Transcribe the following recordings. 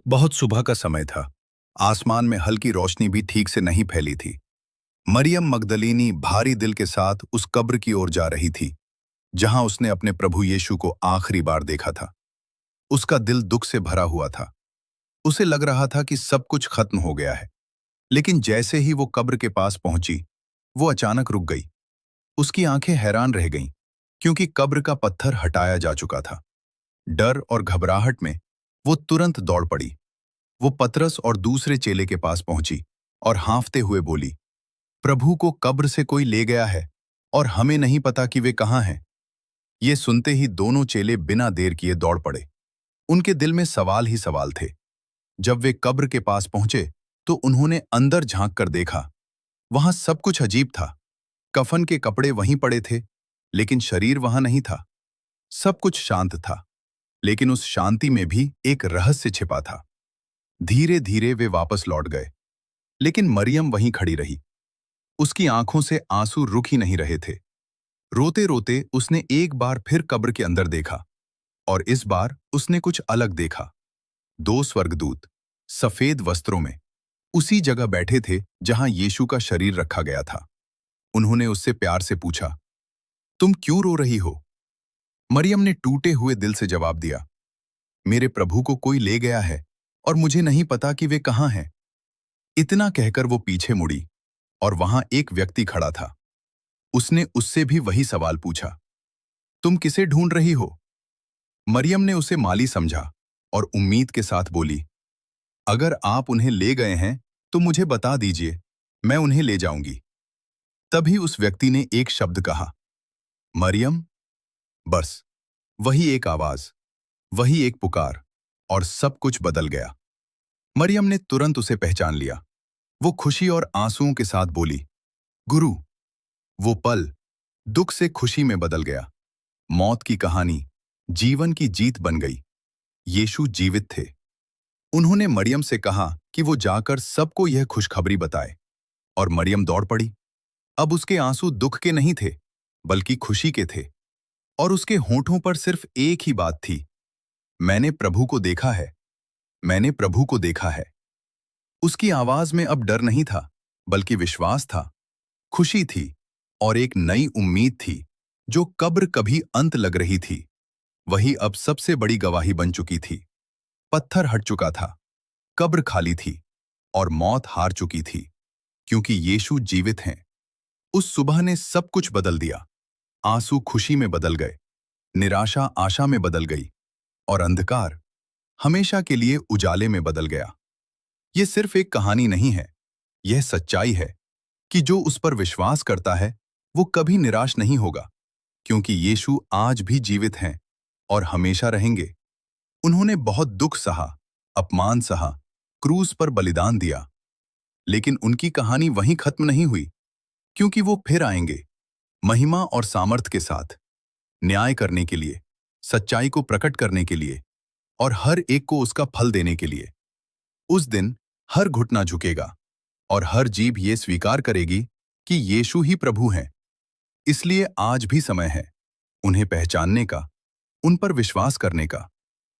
बहुत सुबह का समय था। आसमान में हल्की रोशनी भी ठीक से नहीं फैली थी। मरियम मगदलीनी भारी दिल के साथ उस कब्र की ओर जा रही थी जहां उसने अपने प्रभु यीशु को आखिरी बार देखा था। उसका दिल दुख से भरा हुआ था। उसे लग रहा था कि सब कुछ खत्म हो गया है। लेकिन जैसे ही वो कब्र के पास पहुंची, वो अचानक रुक गई। उसकी आंखें हैरान रह गईं, क्योंकि कब्र का पत्थर हटाया जा चुका था। डर और घबराहट में वो तुरंत दौड़ पड़ी। वो पतरस और दूसरे चेले के पास पहुंची और हाँफते हुए बोली, प्रभु को कब्र से कोई ले गया है और हमें नहीं पता कि वे कहाँ हैं। ये सुनते ही दोनों चेले बिना देर किए दौड़ पड़े। उनके दिल में सवाल ही सवाल थे। जब वे कब्र के पास पहुंचे तो उन्होंने अंदर झांक कर देखा। वहां सब कुछ अजीब था। कफन के कपड़े वहीं पड़े थे, लेकिन शरीर वहां नहीं था। सब कुछ शांत था, लेकिन उस शांति में भी एक रहस्य छिपा था। धीरे धीरे वे वापस लौट गए, लेकिन मरियम वहीं खड़ी रही। उसकी आंखों से आंसू रुक ही नहीं रहे थे। रोते रोते उसने एक बार फिर कब्र के अंदर देखा, और इस बार उसने कुछ अलग देखा। दो स्वर्गदूत सफेद वस्त्रों में उसी जगह बैठे थे जहां यीशु का शरीर रखा गया था। उन्होंने उससे प्यार से पूछा, तुम क्यों रो रही हो? मरियम ने टूटे हुए दिल से जवाब दिया, मेरे प्रभु को कोई ले गया है और मुझे नहीं पता कि वे कहाँ हैं। इतना कहकर वो पीछे मुड़ी, और वहां एक व्यक्ति खड़ा था। उसने उससे भी वही सवाल पूछा, तुम किसे ढूंढ रही हो? मरियम ने उसे माली समझा और उम्मीद के साथ बोली, अगर आप उन्हें ले गए हैं तो मुझे बता दीजिए, मैं उन्हें ले जाऊंगी। तभी उस व्यक्ति ने एक शब्द कहा, मरियम। बस वही एक आवाज, वही एक पुकार, और सब कुछ बदल गया। मरियम ने तुरंत उसे पहचान लिया। वो खुशी और आंसुओं के साथ बोली, गुरु। वो पल दुख से खुशी में बदल गया। मौत की कहानी जीवन की जीत बन गई। यीशु जीवित थे। उन्होंने मरियम से कहा कि वो जाकर सबको यह खुशखबरी बताए, और मरियम दौड़ पड़ी। अब उसके आंसू दुख के नहीं थे, बल्कि खुशी के थे। और उसके होंठों पर सिर्फ एक ही बात थी, मैंने प्रभु को देखा है, मैंने प्रभु को देखा है। उसकी आवाज में अब डर नहीं था, बल्कि विश्वास था, खुशी थी, और एक नई उम्मीद थी। जो कब्र कभी अंत लग रही थी, वही अब सबसे बड़ी गवाही बन चुकी थी। पत्थर हट चुका था, कब्र खाली थी, और मौत हार चुकी थी, क्योंकि यीशु जीवित हैं। उस सुबह ने सब कुछ बदल दिया। आंसू खुशी में बदल गए, निराशा आशा में बदल गई, और अंधकार हमेशा के लिए उजाले में बदल गया। यह सिर्फ एक कहानी नहीं है, यह सच्चाई है कि जो उस पर विश्वास करता है वो कभी निराश नहीं होगा, क्योंकि यीशु आज भी जीवित हैं और हमेशा रहेंगे। उन्होंने बहुत दुख सहा, अपमान सहा, क्रूस पर बलिदान दिया, लेकिन उनकी कहानी वहीं खत्म नहीं हुई, क्योंकि वो फिर आएंगे, महिमा और सामर्थ के साथ, न्याय करने के लिए, सच्चाई को प्रकट करने के लिए, और हर एक को उसका फल देने के लिए। उस दिन हर घुटना झुकेगा और हर जीभ ये स्वीकार करेगी कि यीशु ही प्रभु हैं। इसलिए आज भी समय है उन्हें पहचानने का, उन पर विश्वास करने का,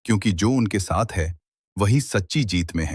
क्योंकि जो उनके साथ है वही सच्ची जीत में है।